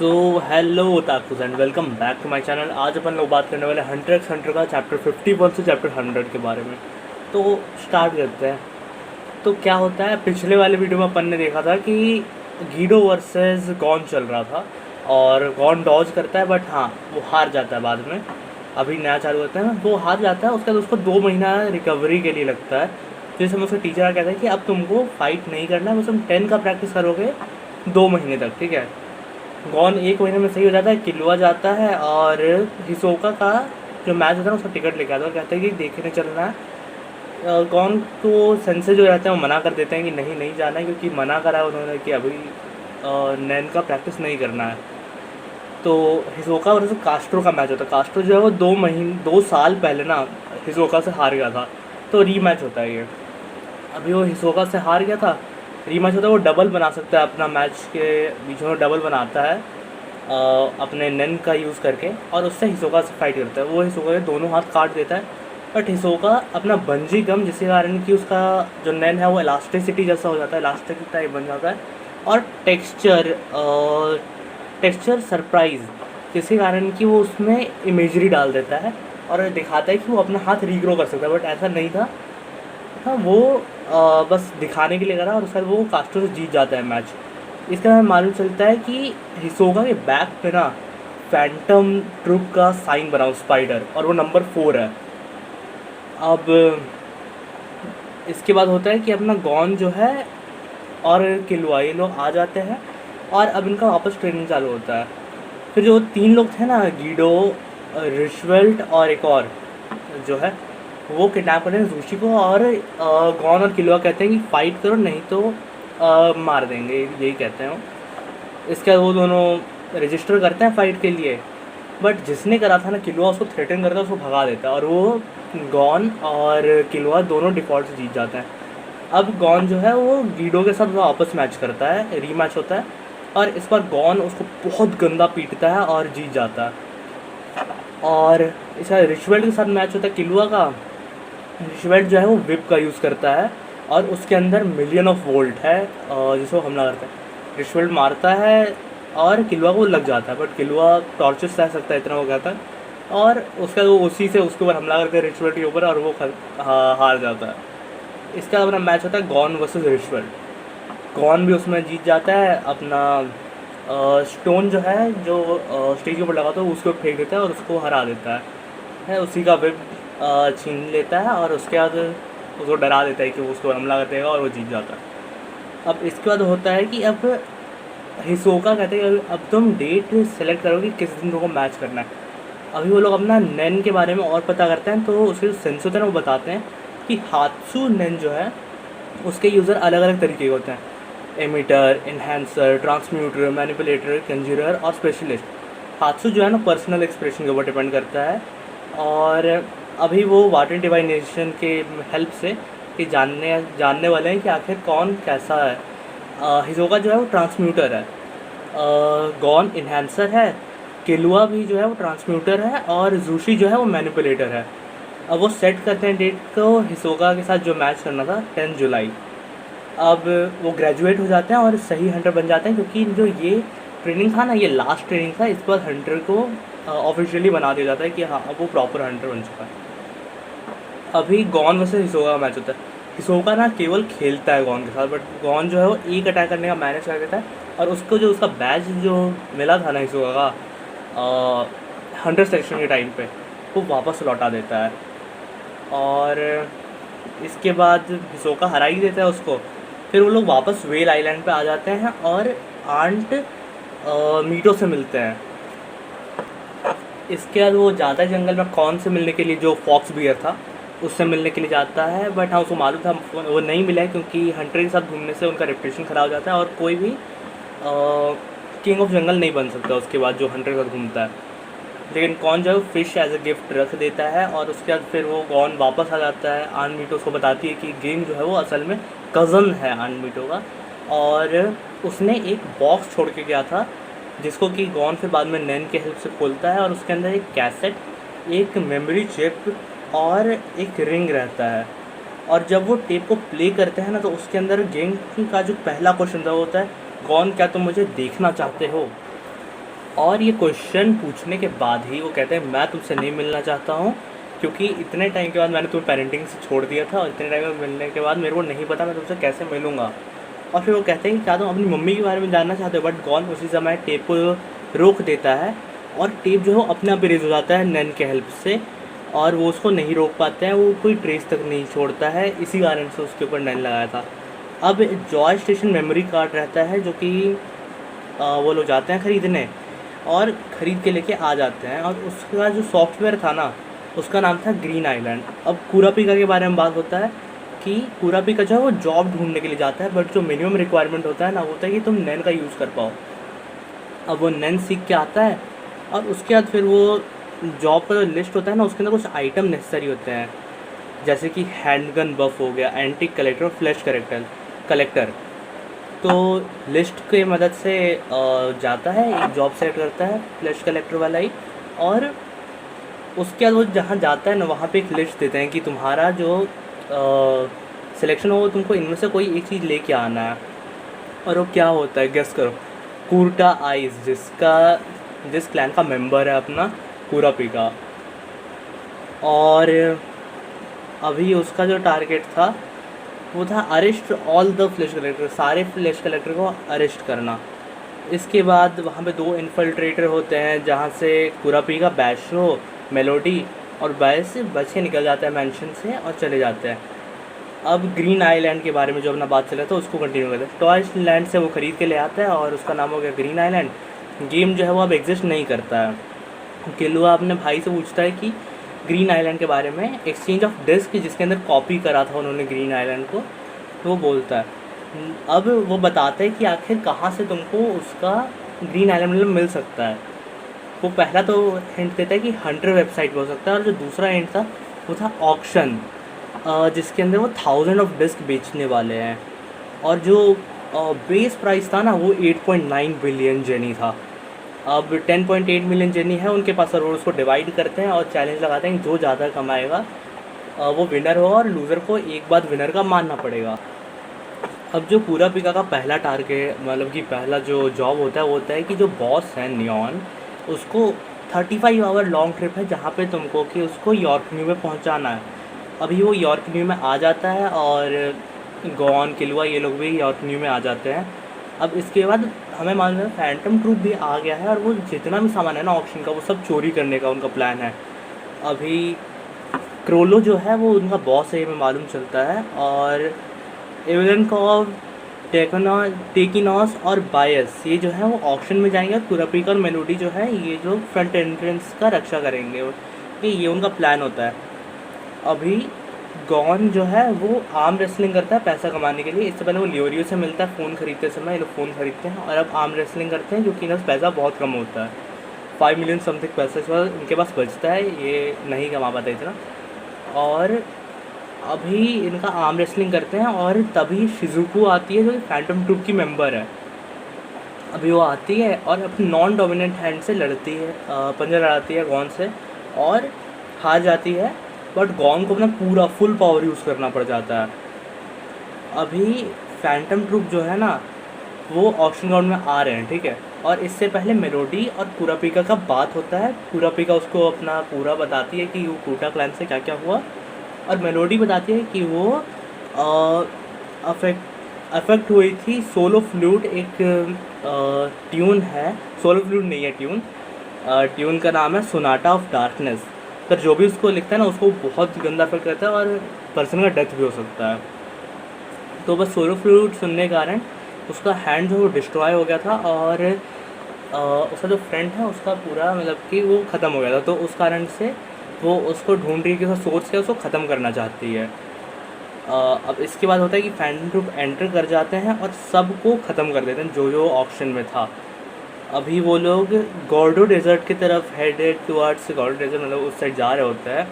So hello otakus and welcome back to my channel. आज अपन लोग बात करने वाले हंटर एक्स हंटर का चैप्टर 51 से चैप्टर 100 के बारे में। तो स्टार्ट करते हैं। तो क्या होता है, पिछले वाले वीडियो में अपन ने देखा था कि गीडो वर्सेस गॉन चल रहा था और गॉन डॉज करता है, बट हाँ वो हार जाता है बाद में। अभी नया चालू होता है ना, वो हार जाता है। उसके बाद उसको 2 महीना रिकवरी के लिए लगता है। जिस समय उसका टीचर कहता है कि अब तुमको फाइट नहीं करना है, बस तुम 10 का प्रैक्टिस करोगे 2 महीने तक, ठीक है। गॉन 1 महीने में सही हो जाता है, किलुआ जाता है और हिसोका का जो मैच होता है उसका टिकट लेके आता है और कहते हैं कि देखने चलना है। गॉन को सेंसे जो रहते हैं वो मना कर देते हैं कि नहीं नहीं जाना है, क्योंकि मना करा है उन्होंने कि अभी नैन का प्रैक्टिस नहीं करना है। तो हिसोका वर्सेस कास्ट्रो का मैच होता है। कास्ट्रो जो है वो 2 साल पहले ना हिसोका से हार गया था, तो रीमैच होता है ये। अभी वो हिसोका से हार गया था, रीमैच होता है। वो डबल बना सकता है, अपना मैच के बीच में डबल बनाता है अपने नन का यूज़ करके, और उससे हिसोका से फाइट करता है। वो हिसोका के दोनों हाथ काट देता है, बट हिसोका अपना बंजी गम, जिसके कारण कि उसका जो नन है वो इलास्टिसिटी जैसा हो जाता है, इलास्टिक टाइप बन जाता है, और टेक्सचर सरप्राइज, जिसके कारण कि वो उसमें इमेजरी डाल देता है और दिखाता है कि वो अपना हाथ रीग्रो कर सकता है, बट ऐसा नहीं था। हाँ, वो बस दिखाने के लिए करा और उसके बाद वो कास्ट्रो से जीत जाता है मैच। इसके बाद हमें मालूम चलता है कि हिसोका के बैक पे ना फैंटम ट्रूप का साइन बना हो, स्पाइडर, और वो नंबर 4 है। अब इसके बाद होता है कि अपना गॉन जो है और किलुआ ये लोग आ जाते हैं और अब इनका वापस ट्रेनिंग चालू होता है। फिर जो 3 लोग थे ना, गीडो, रिशवेल्ट और एक और जो है, वो किडनैप करते हैं जोशी को, और गॉन और किलुआ कहते हैं कि फ़ाइट करो नहीं तो मार देंगे, यही कहते हैं वो। इसके बाद वो दोनों रजिस्टर करते हैं फ़ाइट के लिए, बट जिसने करा था ना किलुआ, उसको थ्रेटन करता है, उसको भगा देता है, और वो गॉन और किलुआ दोनों डिफ़ॉल्ट से जीत जाते हैं। अब गॉन जो है वो गीडो के साथ वापस मैच करता है, रीमैच होता है, और इस बार गॉन उसको बहुत गंदा पीटता है और जीत जाता है। और इसका रिचवेल्ट के साथ मैच होता है किलुआ का। रिचवेल्ट जो है वो विप का यूज़ करता है और उसके अंदर मिलियन ऑफ वोल्ट है, जिसको हमला करता है। रिचवेल्ट मारता है और किलुआ को लग जाता है, बट किलुआ टॉर्चर सह सकता है, इतना हो गया था। और उसका वो उसी से उसके ऊपर हमला करते हैं रिचवेल्ट के ऊपर, और वो हार जाता है। इसका अपना मैच होता है गॉन वर्सेस रिचवेल्ट। गॉन भी उसमें जीत जाता है। अपना स्टोन जो है, जो स्टेज के ऊपर लगा था, उसको फेंक देता है और उसको हरा देता है। उसी का वेब छीन लेता है और उसके बाद उसको डरा देता है कि वो उसको हमला कर देगा, और वो जीत जाता है। अब इसके बाद होता है कि अब हिसोका कहते हैं अब तुम डेट सेलेक्ट करोगे किस दिन तुमको मैच करना है। अभी वो लोग अपना नैन के बारे में और पता करते हैं, तो उसके जो सेंस होते हैं वो बताते हैं कि हात्सू नैन जो है उसके यूज़र अलग अलग तरीके के होते हैं। एमिटर, इन्हेंसर, ट्रांसम्यूटर, मैनिपुलेटर, कंज्यूरर और स्पेशलिस्ट। हात्सू जो है ना पर्सनल एक्सप्रेशन के ऊपर डिपेंड करता है, और अभी वो वाटर डिवाइनेशन के हेल्प से कि जानने वाले हैं कि आखिर कौन कैसा है। हिसोका जो है वो ट्रांसम्यूटर है, गॉन इन्हेंसर है, किलुआ भी जो है वो ट्रांसम्यूटर है, और जोशी जो है वो मैनिपुलेटर है। अब वो सेट करते हैं डेट को हिसोका के साथ जो मैच करना था 10 जुलाई। अब वो ग्रेजुएट हो जाते हैं और सही हंटर बन जाते हैं, क्योंकि जो ये ट्रेनिंग था ना, ये लास्ट ट्रेनिंग था। इस पर हंटर को ऑफिशियली बना दिया जाता है कि हाँ अब वो प्रॉपर हंटर बन चुका है। अभी गॉन वर्सेस हिसोका का मैच होता है। हिसोका ना केवल खेलता है गॉन के साथ, बट गॉन जो है वो एक अटैक करने का मैनेज कर देता है, और उसको जो उसका बैच जो मिला था ना हिसोका का हंटर सेक्शन के टाइम पे, वो वापस लौटा देता है। और इसके बाद हिसोका हरा ही देता है उसको। फिर वो लोग वापस वेल आइलैंड पे आ जाते हैं और आंट मीटो से मिलते हैं। इसके बाद वो जाता है जंगल में कौन से मिलने के लिए, जो फॉक्स बियर था उससे मिलने के लिए जाता है, बट हाँ उसको मालूम था वो नहीं मिला है, क्योंकि हंटर के साथ घूमने से उनका रेपुटेशन ख़राब हो जाता है, और कोई भी किंग ऑफ जंगल नहीं बन सकता उसके बाद जो हंटर के साथ घूमता है। लेकिन कौन जो है फिश एज अ गिफ्ट रख देता है, और उसके बाद फिर वो गॉन वापस आ जाता है। आन मीटो उसको बताती है कि गेम जो है वो असल में कज़न है आन मीटो का, और उसने एक बॉक्स छोड़ के गया था जिसको कि गॉन फिर बाद में नैन के हेल्प से खोलता है, और उसके अंदर एक कैसेट, एक मेमोरी चिप और एक रिंग रहता है। और जब वो टेप को प्ले करते हैं ना, तो उसके अंदर गेम का जो पहला क्वेश्चन था वो होता है, गॉन क्या तुम मुझे देखना चाहते हो। और ये क्वेश्चन पूछने के बाद ही वो कहते हैं मैं तुमसे नहीं मिलना चाहता हूँ, क्योंकि इतने टाइम के बाद मैंने तुम्हें पेरेंटिंग से छोड़ दिया था और इतने टाइम में मिलने के बाद मेरे को नहीं पता मैं तुमसे कैसे मिलूँगा। और फिर वो कहते हैं कि क्या तुम अपनी मम्मी के बारे में जानना चाहते हो, बट गॉन उसी समय टेप को रोक देता है और टेप जो है वो अपने आप इरेज हो जाता है नैन के हेल्प से, और वो उसको नहीं रोक पाते हैं, वो कोई ट्रेस तक नहीं छोड़ता है, इसी कारण से उसके ऊपर नैन लगाया था। अब जॉय स्टेशन मेमोरी कार्ड रहता है जो कि वो लोग जाते हैं ख़रीदने और ख़रीद के लेके आ जाते हैं, और उसका जो सॉफ्टवेयर था ना उसका नाम था ग्रीन आइलैंड। अब कुरापिका के बारे में बात होता है कि कुरापिका जो है वो जॉब ढूंढने के लिए जाता है, बट जो मिनिमम रिक्वायरमेंट होता है ना वो होता है कि तुम नैन का यूज़ कर पाओ। अब वो नैन सीख के आता है और उसके बाद फिर वो जॉब का जो लिस्ट होता है ना उसके अंदर कुछ आइटम नेसेसरी होते हैं, जैसे कि हैंडगन बफ हो गया, एंटिक कलेक्टर और फ्लैश कलेक्टर। तो लिस्ट के मदद से जाता है, एक जॉब सेलेक्ट करता है फ्लैश कलेक्टर वाला ही, और उसके बाद वो जहाँ जाता है ना वहाँ पे एक लिस्ट देते हैं कि तुम्हारा जो सिलेक्शन हो वो तुमको इनमें से कोई एक चीज़ लेके आना है। और वो क्या होता है गेस करो, कूर्टा आइज, जिस क्लैन का मेंबर है अपना कुरापिका। और अभी उसका जो टारगेट था वो था arrest all the flash collector, सारे फ्लैश कलेक्टर को अरेस्ट करना। इसके बाद वहाँ पे 2 इन्फिल्ट्रेटर होते हैं जहाँ से कुरापिका, बैशो, मेलोडी और बैस बच के निकल जाता है मैंशन से और चले जाते हैं। अब ग्रीन आइलैंड के बारे में जो अपना बात चला था उसको कंटिन्यू करते हैं। टॉय लैंड से वो ख़रीद के ले आता है और उसका नाम हो गया ग्रीन आइलैंड। गेम जो है वो अब एग्जिस्ट नहीं करता है। किलुआ अपने भाई से पूछता है कि ग्रीन आइलैंड के बारे में, एक्सचेंज ऑफ डिस्क जिसके अंदर कॉपी करा था उन्होंने ग्रीन आइलैंड को, तो वो बोलता है। अब वो बताता है कि आखिर कहाँ से तुमको उसका ग्रीन आइलैंड मिल सकता है। वो पहला तो हिंट देता है कि हंटर वेबसाइट पे हो सकता है, और जो दूसरा हिंट था वो था ऑक्शन, जिसके अंदर वो 1000 ऑफ डिस्क बेचने वाले हैं, और जो बेस प्राइस था ना वो 8.9 बिलियन जेनी था। अब 10.8 मिलियन जेनी है उनके पास, और वो उसको डिवाइड करते हैं और चैलेंज लगाते हैं कि जो ज़्यादा कमाएगा वो विनर होगा, और लूज़र को एक बार विनर का मानना पड़ेगा। अब जो कुरापिका का पहला टारगेट, मतलब कि पहला जो जॉब होता है वो होता है कि जो बॉस है नियॉन, उसको 35 आवर लॉन्ग ट्रिप है जहाँ पे तुमको कि उसको यॉर्क न्यू में पहुँचाना है। अभी वो यॉर्क न्यू में आ जाता है और गॉन, किलुआ ये लोग भी यॉर्क न्यू में आ जाते हैं। अब इसके बाद हमें मालूम है फैंटम ट्रूप भी आ गया है, और वो जितना भी सामान है ना ऑक्शन का वो सब चोरी करने का उनका प्लान है। अभी क्रोलो जो है वो उनका बॉस है ये हमें मालूम चलता है, और इवेलेनकॉव, टेकिनॉस और बायस ये जो है वो ऑक्शन में जाएंगे, और कुरापिका और मेलोडी जो है ये जो फ्रंट एंट्रेंस का रक्षा करेंगे, ये उनका प्लान होता है। अभी गॉन जो है वो आर्म रेसलिंग करता है पैसा कमाने के लिए। इससे पहले वो लियोरियो से मिलता है फ़ोन खरीदते समय, ये लोग फ़ोन खरीदते हैं, और अब आर्म रेसलिंग करते हैं, जो कि इनका पैसा बहुत कम होता है, 5 मिलियन समथिंग पैसा इस बार इनके पास बचता है, ये नहीं कमा पाता इतना। और अभी इनका आर्म रेसलिंग करते हैं, और तभी शिजुको आती है जो फैंटम ट्रूप की मेंबर है। अभी वो आती है और अपनी नॉन डोमिनेंट हैंड से लड़ती है, पंजा लड़ाती है गॉन से, और हार जाती है, बट गॉन को अपना पूरा फुल पावर यूज़ करना पड़ जाता है। अभी फैंटम ट्रूप जो है ना वो ऑक्शन ग्राउंड में आ रहे हैं, ठीक है, और इससे पहले मेलोडी और कुरापिका का बात होता है। कुरापिका उसको अपना पूरा बताती है कि वो कूटा क्लैन से क्या क्या हुआ, और मेलोडी बताती है कि वो अफेक्ट हुई थी। सोलो फ्लूट एक ट्यून है, सोलो फ्लूट नहीं है ट्यून, ट्यून का नाम है सोनाटा ऑफ डार्कनेस। पर जो भी उसको लिखता है ना उसको बहुत गंदा अफेक्ट करता है, और पर्सन का डेथ भी हो सकता है। तो बस सोलो फ्लूट सुनने के कारण उसका हैंड जो डिस्ट्रॉय हो गया था, और उसका जो फ्रेंड है उसका पूरा मतलब कि वो ख़त्म हो गया था, तो उस कारण से वो उसको ढूंढ रही है कि उसका सोर्स क्या, उसको ख़त्म करना चाहती है। अब इसके बाद होता है कि फैंटम ट्रूप एंटर कर जाते हैं और सबको ख़त्म कर देते हैं जो जो ऑप्शन में था। अभी वो लोग गॉर्डो डेजर्ट की तरफ हेडेड टुवर्ड्स, गॉर्डो डेजर्ट मतलब उस साइड जा रहे होते हैं।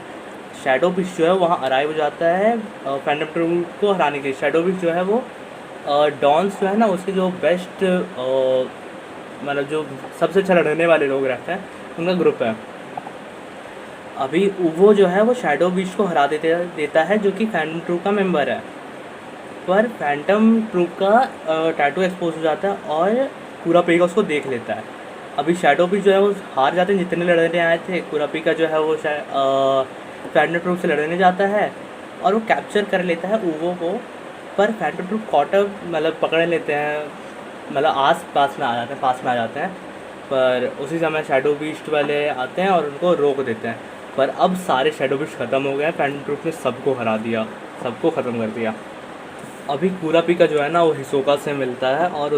शैडो फिश जो है वहाँ अराइव हो जाता है फैंटम ट्रूप को हराने के लिए। शैडो फिश जो है वो डॉन्स जो है ना उसके जो बेस्ट मतलब जो सबसे अच्छा लड़ने वाले लोग रहते हैं उनका ग्रुप है। अभी वो जो है वो शैडो बीच को हरा देता है जो कि फैंटम ट्रूप का मेंबर है, पर फैंटम ट्रूप का टैटू एक्सपोज हो जाता है और पूरा पेगा उसको देख लेता है। अभी शैडो भी जो है वो हार जाते हैं, जितने लड़ने आए थे। कुरापी का जो है वो शायद फैंटम ट्रूप से लड़ने जाता है और वो कैप्चर कर लेता है ऊवो को, पर फैंटम ट्रूप कॉटअप मतलब पकड़ लेते हैं, मतलब आस पास में आ जाते हैं, पास में आ जाते हैं। पर उसी समय शैडो बीस्ट वाले आते हैं और उनको रोक देते हैं। पर अब सारे शैडो बीस्ट ख़त्म हो गए हैं, फैंटम ट्रूप ने सबको हरा दिया, सबको ख़त्म कर दिया। अभी कुरापी का जो है ना वो हिसोका से मिलता है और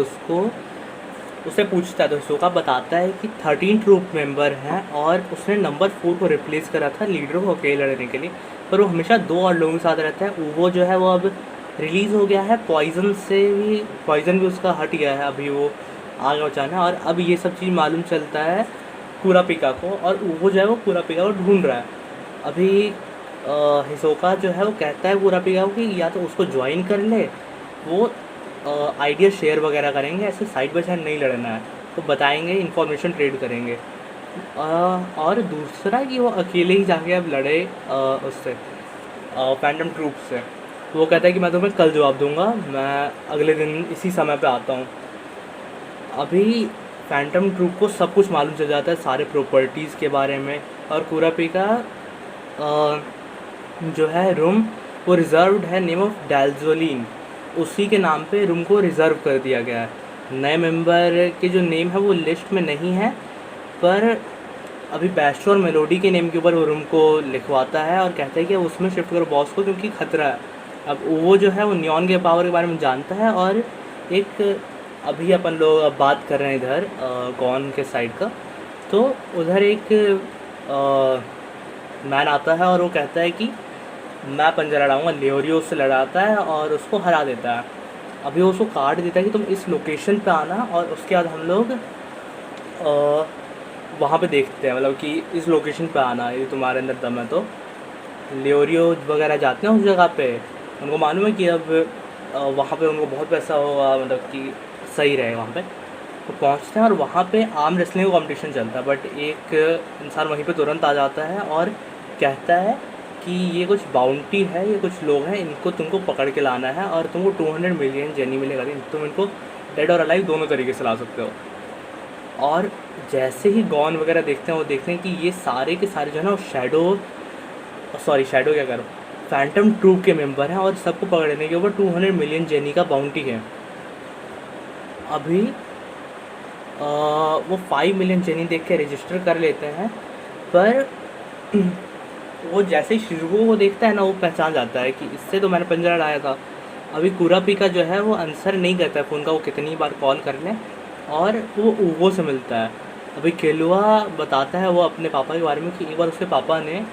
उससे पूछता है, तो हिसोका बताता है कि 13 ट्रूप मेंबर हैं और उसने नंबर 4 को रिप्लेस करा था लीडर को अकेले लड़ने के लिए, पर वो हमेशा 2 और लोगों के साथ रहता है। वो जो है वो अब रिलीज़ हो गया है, पॉइज़न भी उसका हट गया है, अभी वो आगे बचाना है। और अब ये सब चीज़ मालूम चलता है कुरापिका को, और वो जो है वो कुरापिका को ढूंढ रहा है। अभी हिसोका जो है वो कहता है कुरापिका को कि या तो उसको ज्वाइन कर ले, वो आइडिया शेयर वगैरह करेंगे, ऐसे साइड बाय साइड नहीं लड़ना है, तो बताएंगे, इन्फॉर्मेशन ट्रेड करेंगे। और दूसरा कि वो अकेले ही जाके अब लड़े उससे फैंटम ट्रूप से। तो वो कहता है कि मैं तुम्हें कल जवाब दूंगा, मैं अगले दिन इसी समय पे आता हूँ। अभी फैंटम ट्रूप को सब कुछ मालूम चल जाता है, सारे प्रॉपर्टीज़ के बारे में। और कुरापिका जो है रूम वो रिज़र्व्ड है नेम ऑफ डाल्जोलिन, उसी के नाम पे रूम को रिज़र्व कर दिया गया है। नए मेंबर के जो नेम है वो लिस्ट में नहीं है, पर अभी बैस्टो और मेलोडी के नेम के ऊपर वो रूम को लिखवाता है और कहता है कि उसमें शिफ्ट करो बॉस को, क्योंकि खतरा है। अब वो जो है वो नियॉन के पावर के बारे में जानता है। और एक अभी अपन लोग अब बात कर रहे हैं इधर गॉन के साइड का, तो उधर एक मैन आता है और वो कहता है कि मैं पंजा लड़ाऊंगा। लेओरियो उससे लड़ाता है और उसको हरा देता है। अभी वो उसको कार्ड देता है कि तुम इस लोकेशन पे आना, और उसके बाद हम लोग वहाँ पे देखते हैं, मतलब कि इस लोकेशन पे आना, ये तुम्हारे अंदर दम है। तो लेओरियो वगैरह जाते हैं उस जगह पे, उनको मालूम है कि अब वहाँ पे उनको बहुत पैसा होगा, मतलब कि सही रहेगा वहाँ पे। तो पहुँचते हैं और वहाँ पे आर्म रेसलिंग का कॉम्पिटिशन चलता है, बट एक इंसान वहीं पे तुरंत आ जाता है और कहता है कि ये कुछ बाउंटी है, ये कुछ लोग हैं, इनको तुमको पकड़ के लाना है और तुमको 200 मिलियन जेनी मिलेगा, तुम इनको डेड और अलाइव दोनों तरीके से ला सकते हो। और जैसे ही गॉन वगैरह देखते हैं, वो देखते हैं कि ये सारे के सारे जो है ना शैडो क्या करो फैंटम ट्रूप के मेंबर हैं और सबको पकड़ने के ऊपर 200 मिलियन जेनी का बाउंटी है। अभी वो 5 मिलियन जेनी देख के रजिस्टर कर लेते हैं, पर वो जैसे ही शिजुको को देखता है ना, वो पहचान जाता है कि इससे तो मैंने पंजा लड़ाया था। अभी कुरापिका जो है वो आंसर नहीं करता है फ़ोन का, वो कितनी बार कॉल कर लें, और वो ऊवो से मिलता है। अभी केलुआ बताता है वो अपने पापा के बारे में कि एक बार उसके पापा ने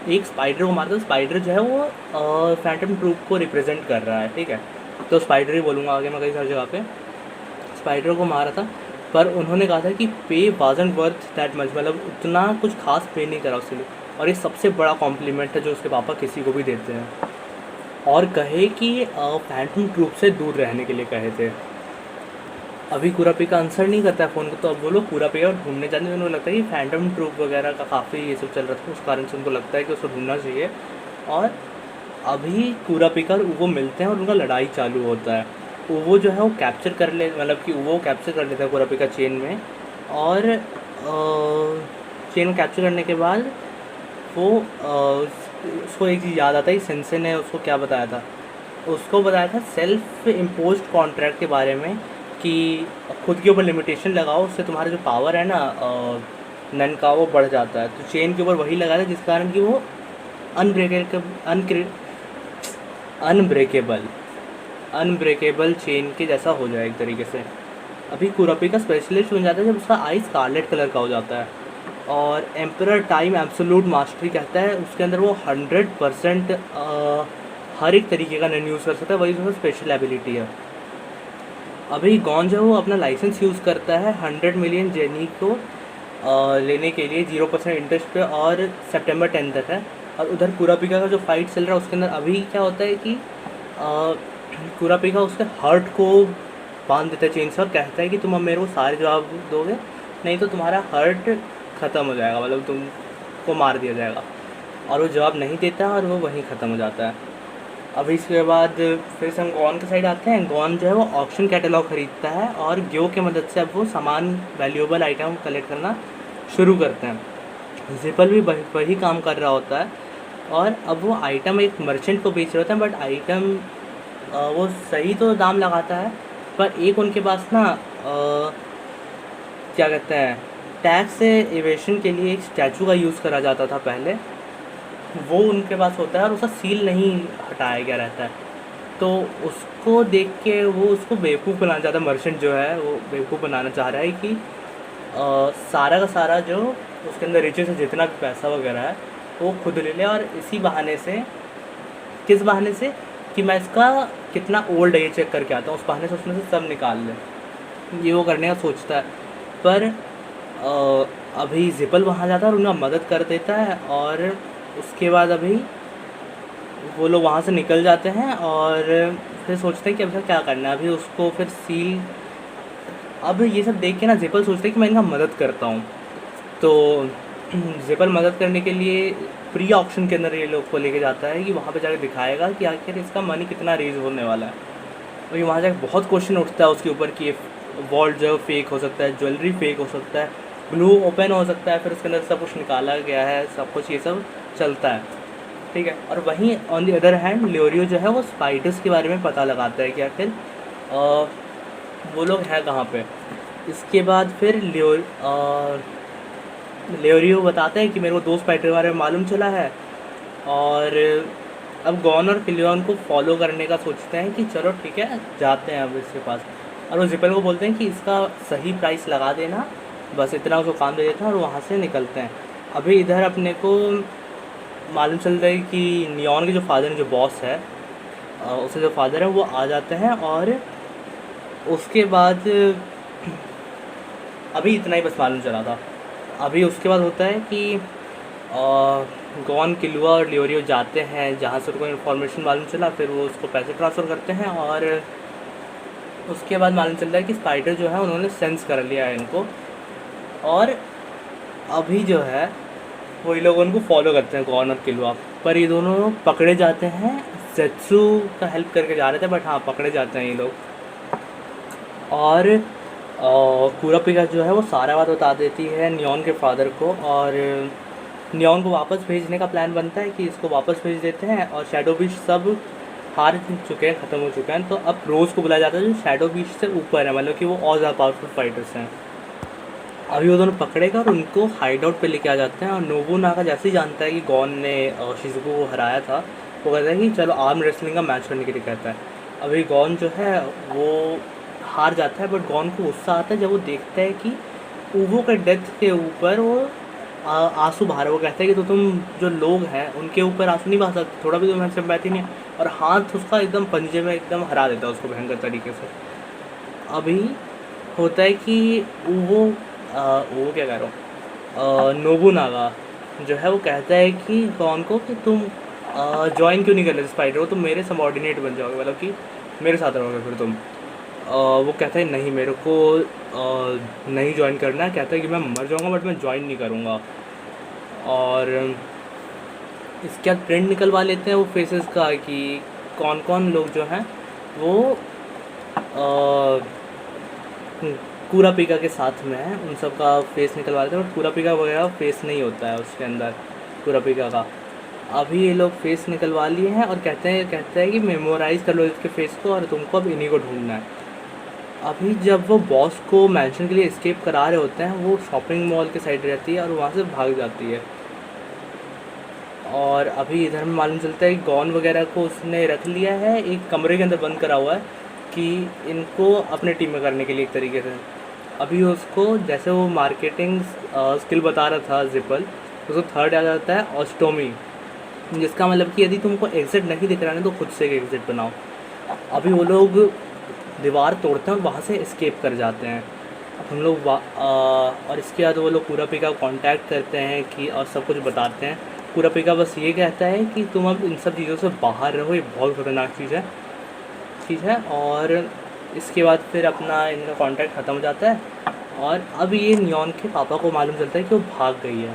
एक स्पाइडर को मारा था। स्पाइडर जो है वो फैंटम ट्रूप को रिप्रेजेंट कर रहा है, ठीक है, तो स्पाइडर ही बोलूँगा आगे मैं कई सारी जगह पे। स्पाइडर को मारा था, पर उन्होंने कहा था कि पे वाजंट वर्थ दैट मच, मतलब उतना कुछ खास पे नहीं करा उसके लिए। और ये सबसे बड़ा कॉम्प्लीमेंट है जो उसके पापा किसी को भी देते हैं, और कहे कि फैंटम ट्रूप से दूर रहने के लिए कहे थे। अभी कुरापिका आंसर नहीं करता है फ़ोन को, तो अब वो लोग कुरापिका ढूंढने जाते हैं। उनको लगता है कि फैंटम ट्रूप वगैरह का काफ़ी ये सब चल रहा था, उस कारण से उनको लगता है कि उसको ढूंढना चाहिए। और अभी कुरापिका और वो मिलते हैं और उनका लड़ाई चालू होता है। वो जो है वो कैप्चर कर ले, मतलब कि वो कैप्चर कर लेता है कुरापिका चेन में, और चेन में कैप्चर करने के बाद वो उसको एक चीज़ याद आता है कि सेंसे ने उसको क्या बताया था। उसको बताया था सेल्फ इम्पोज्ड कॉन्ट्रैक्ट के बारे में, कि खुद के ऊपर लिमिटेशन लगाओ, उससे तुम्हारा जो पावर है ना नन का वो बढ़ जाता है। तो चेन के ऊपर वही लगा था जिस कारण कि वो अनब्रेकेबल चेन के जैसा हो जाए एक तरीके से। अभी कुरापिका स्पेशलिस्ट बन जाता है जब उसका आई स्कारलेट कलर का हो जाता है। और एम्परर टाइम एब्सोल्यूट मास्टरी कहता है उसके अंदर वो 100% हर एक तरीके का नन यूज़ कर सकता है, वही उसका स्पेशल एबिलिटी है। अभी गॉन जो है वो अपना लाइसेंस यूज़ करता है 100 मिलियन जेनी को लेने के लिए 0% इंटरेस्ट पे, और सितंबर 10 तक है। और उधर कुरापिका का जो फाइट चल रहा है उसके अंदर अभी क्या होता है कि कुरापिका उसके हार्ट को बांध देता है चेन से और कहता है कि तुम अब मेरे को सारे जवाब दोगे, नहीं तो तुम्हारा हार्ट ख़त्म हो जाएगा, मतलब तुमको मार दिया जाएगा। और वो जवाब नहीं देता और वो वहीं ख़त्म हो जाता है। अभी इसके बाद फिर से हम गॉन के साइड आते हैं। गॉन जो है वो ऑक्शन कैटलॉग ख़रीदता है और ग्यो की मदद से अब वो सामान वैल्यूएबल आइटम कलेक्ट करना शुरू करते हैं। जिपल भी वही काम कर रहा होता है और अब वो आइटम एक मर्चेंट को बेच रहे होते हैं, बट आइटम वो सही तो दाम लगाता है, पर एक उनके पास ना क्या कहते हैं, टैक्स से एवेशन के लिए एक स्टैचू का यूज़ करा जाता था पहले, वो उनके पास होता है और उसका सील नहीं हटाया गया रहता है। तो उसको देख के वो उसको बेवकूफ़ बनाना चाहता है, मर्चेंट जो है वो बेवकूफ़ बनाना चाह रहा है कि सारा का सारा जो उसके अंदर रिचेस है, जितना भी पैसा वगैरह है वो खुद ले ले, और इसी बहाने से, किस बहाने से, कि मैं इसका कितना ओल्ड है ये चेक करके आता हूँ, उस बहाने से उसमें से सब निकाल ले, ये वो करने का सोचता है। पर अभी जिपल वहाँ जाता है और उनका मदद कर देता है, और उसके बाद अभी वो लोग वहाँ से निकल जाते हैं और फिर सोचते हैं कि अब क्या करना है। अभी उसको फिर सील, अब ये सब देख के ना जिपल सोचते हैं कि मैं इनका मदद करता हूँ। तो जिपल मदद करने के लिए प्री ऑक्शन के अंदर ये लोग को लेके जाता है कि वहाँ पे जाकर दिखाएगा कि आखिर इसका मनी कितना रेज होने वाला है। और वहाँ जाकर बहुत क्वेश्चन उठता है उसके ऊपर कि वॉल्ट जो है फेक हो सकता है, ज्वेलरी फेक हो सकता है, ग्लू ओपन हो सकता है, फिर उसके अंदर सब कुछ निकाला गया है, सब कुछ ये सब चलता है, ठीक है। और वहीं ऑन द अदर हैंड लियोरियो जो है वो स्पाइडर्स के बारे में पता लगाता है कि आखिर वो लोग हैं कहाँ पे। इसके बाद फिर लियोरियो बताता है कि मेरे को 2 स्पाइडर के बारे में मालूम चला है, और अब गॉन और क्लियन को फॉलो करने का सोचते हैं कि चलो ठीक है जाते हैं अब इसके पास। और वो जिपल को बोलते हैं कि इसका सही प्राइस लगा देना, बस इतना उसको काम दे देता है, और वहाँ से निकलते हैं। अभी इधर अपने को मालूम चलता है कि नियॉन के जो फादर हैं, जो बॉस है, उसके जो फादर है वो आ जाते हैं, और उसके बाद अभी इतना ही बस मालूम चला था। अभी उसके बाद होता है कि गॉन, किलुआ और लियोरियो जाते हैं जहाँ से उनको इन्फॉर्मेशन मालूम चला, फिर वो उसको पैसे ट्रांसफ़र करते हैं, और उसके बाद मालूम चलता है कि स्पाइडर जो है उन्होंने सेंस कर लिया है इनको, और अभी जो है वही लोग उनको फॉलो करते हैं, गॉन और किलुआ। पर ये दोनों पकड़े जाते हैं, ज़ेत्सु का हेल्प करके जा रहे थे, बट हाँ पकड़े जाते हैं ये लोग। और कुरापिका जो है वो सारा बात बता देती है नियॉन के फादर को, और नियॉन को वापस भेजने का प्लान बनता है कि इसको वापस भेज देते हैं, और शैडो बीच सब हार चुके हैं, ख़त्म हो चुके हैं। तो अब रोज़ को बुलाया जाता है जो शैडो बीच से ऊपर है, मतलब कि वो और ज़्यादा पावरफुल फाइटर्स हैं। अभी वो दोनों पकड़ेगा और उनको हाइड आउट पर लेके आ जाते हैं, और नोबुनागा जैसे ही जानता है कि गॉन ने शिज़ुको को हराया था, वो कहता है कि चलो आर्म रेसलिंग का मैच करने के लिए कहता है। अभी गॉन जो है वो हार जाता है, बट गॉन को गुस्सा आता है जब वो देखता है कि ऊवो के डेथ के ऊपर वो आंसू बहा रहा है। वो कहता है कि तो तुम जो लोग हैं उनके ऊपर आंसू नहीं बहा सकते, थोड़ा भी तुम्हें सिंपैथी नहीं है, और हाथ उसका एकदम पंजे में एकदम हरा देता है उसको भयंकर तरीके से। अभी होता है कि वो क्या कह रहा हूँ, नोबुनागा जो है वो कहता है कि गॉन को कि तुम ज्वाइन क्यों नहीं कर लेते स्पाइडर को, तुम मेरे सबऑर्डिनेट बन जाओगे, मतलब कि मेरे साथ रहोगे फिर तुम। वो कहता है नहीं, मेरे को नहीं ज्वाइन करना है, कहता है कि मैं मर जाऊँगा बट मैं ज्वाइन नहीं करूँगा। और इसके बाद प्रिंट निकलवा लेते हैं वो फेसेस का कि कौन कौन लोग जो हैं वो कुरापिका के साथ में है, उन सब का फेस निकलवा लेते हैं, बट कुरापिका वगैरह फेस नहीं होता है उसके अंदर कुरापिका का। अभी ये लोग फेस निकलवा लिए हैं और कहते हैं कि मेमोराइज़ कर लो इसके फेस को, और तुमको अब इन्हीं को ढूंढना है। अभी जब वो बॉस को मैंशन के लिए एस्केप करा रहे होते हैं, वो शॉपिंग मॉल के साइड रहती है और वहाँ से भाग जाती है। और अभी इधर में मालूम चलता है कि गॉन वगैरह को उसने रख लिया है, एक कमरे के अंदर बंद करा हुआ है कि इनको अपने टीम में करने के लिए एक तरीके से। अभी उसको जैसे वो मार्केटिंग स्किल बता रहा था जिपल, उसको थर्ड आ जाता है ऑस्टोमी, जिसका मतलब कि यदि तुमको एग्ज़िट नहीं दिख रहा है तो खुद से एक एग्ज़िट बनाओ। अभी वो लोग दीवार तोड़ते हैं और वहाँ से एस्केप कर जाते हैं। अब हम लोग और इसके बाद वो लोग कुरापिका को कांटेक्ट करते हैं कि और सब कुछ बताते हैं। कुरापिका बस ये कहता है कि तुम अब इन सब चीज़ों से बाहर रहो, ये बहुत ख़तरनाक चीज़ है। और इसके बाद फिर अपना इनका कांटेक्ट ख़त्म हो जाता है, और अब ये नियॉन के पापा को मालूम चलता है कि वो भाग गई है।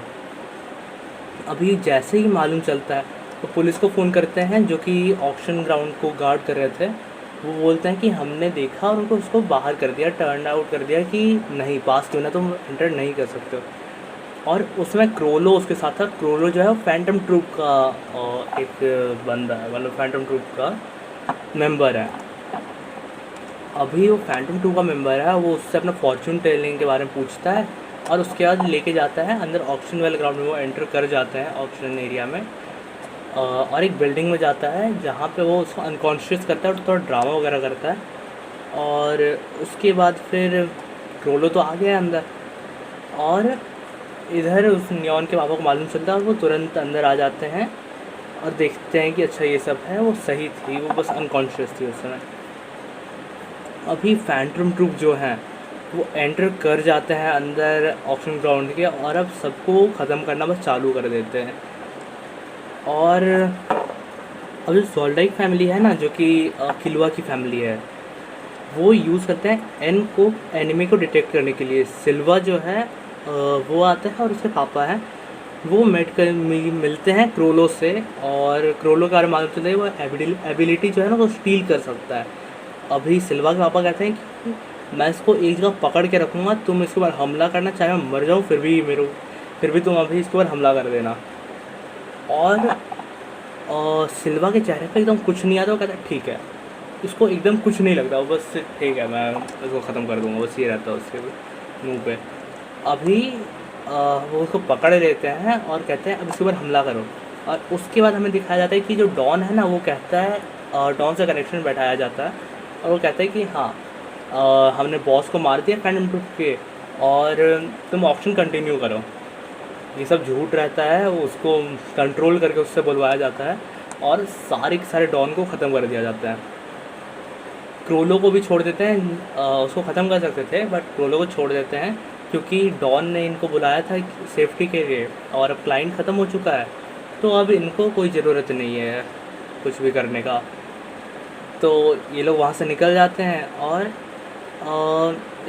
अभी जैसे ही मालूम चलता है तो पुलिस को फ़ोन करते हैं जो कि ऑक्शन ग्राउंड को गार्ड कर रहे थे। वो बोलते हैं कि हमने देखा और उनको उसको बाहर कर दिया, टर्न आउट कर दिया कि नहीं, पास क्यों ना, तुम एंटर नहीं कर सकते हो। और उसमें क्रोलो उसके साथ था। क्रोलो जो है वो फैंटम ट्रूप का एक बंदा है, मतलब फैंटम ट्रूप का मेंबर है। अभी वो फैंटम ट्रूप का मेंबर है, वो उससे अपना फॉर्चून टेलिंग के बारे में पूछता है और उसके बाद लेके जाता है अंदर ऑक्शन वाले ग्राउंड में। वो एंटर कर जाते हैं ऑक्शन एरिया में और एक बिल्डिंग में जाता है जहाँ पे वो उसको अनकॉन्शियस करता है और थोड़ा ड्रामा वगैरह करता है। और उसके बाद फिर क्रोलो तो आ गया अंदर, और इधर उस नियॉन के पापा को मालूम चलता है और वो तुरंत अंदर आ जाते हैं और देखते हैं कि अच्छा ये सब है, वो सही थी, वो बस अनकॉन्शियस थी उस समय। अभी फैंटम ट्रूप जो हैं वो एंटर कर जाते हैं अंदर ऑक्शन ग्राउंड के और अब सबको ख़त्म करना बस चालू कर देते हैं। और अब जो सोल्डाइक फैमिली है ना, जो कि किलुआ की फैमिली है, वो यूज़ करते हैं एन को, एनिमी को डिटेक्ट करने के लिए। सिल्वा जो है वो आता है और उसके पापा हैं, वो मिलते हैं क्रोलो से और क्रोलो के बारे में मालूम चलता है वो एबिलिटी जो है ना वो स्टील कर सकता है। अभी सिल्वा के पापा कहते हैं कि मैं इसको एक जगह पकड़ के रखूँगा, तुम इसके ऊपर हमला करना, चाहे मैं मर जाऊँ फिर भी तुम अभी इसके ऊपर हमला कर देना। और सिल्वा के चेहरे पे एकदम कुछ नहीं आता, वो कहता है ठीक है। इसको एकदम कुछ नहीं लगता, वो बस ठीक है मैं इसको ख़त्म कर दूँगा, बस ये रहता है उसके मुँह पे। अभी वो उसको पकड़ लेते हैं और कहते हैं अब इसके ऊपर हमला करो। और उसके बाद हमें दिखाया जाता है कि जो डॉन है ना, वो कहता है, डॉन से कनेक्शन बैठाया जाता है और वो कहता है कि हाँ हमने बॉस को मार दिया फैंटम ट्रूप के, और तुम ऑप्शन कंटिन्यू करो। ये सब झूठ रहता है, वो उसको कंट्रोल करके उससे बुलवाया जाता है और सारे के सारे डॉन को ख़त्म कर दिया जाता है। क्रोलो को भी छोड़ देते हैं, उसको ख़त्म कर सकते थे बट क्रोलो को छोड़ देते हैं क्योंकि डॉन ने इनको बुलाया था सेफ्टी के लिए और अब क्लाइंट ख़त्म हो चुका है, तो अब इनको कोई ज़रूरत नहीं है कुछ भी करने का। तो ये लोग वहाँ से निकल जाते हैं और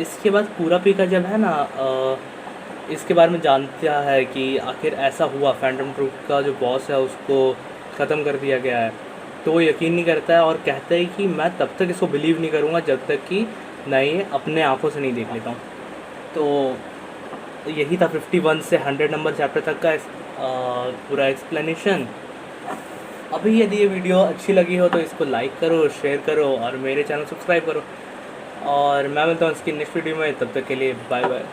इसके बाद पूरा पीका जब है ना इसके बारे में जानता है कि आखिर ऐसा हुआ, फैंटम ट्रूप का जो बॉस है उसको ख़त्म कर दिया गया है, तो वो यकीन नहीं करता है और कहता है कि मैं तब तक इसको बिलीव नहीं करूँगा जब तक कि मैं ये अपने आँखों से नहीं देख लेता हूँ। तो यही था 51 से 100 नंबर चैप्टर तक का पूरा एक्सप्लेनेशन। अभी यदि ये वीडियो अच्छी लगी हो तो इसको लाइक करो, शेयर करो और मेरे चैनल सब्सक्राइब करो, और मैं मिलता हूँ इसकी नेक्स्ट वीडियो में। तब तक के लिए बाय बाय।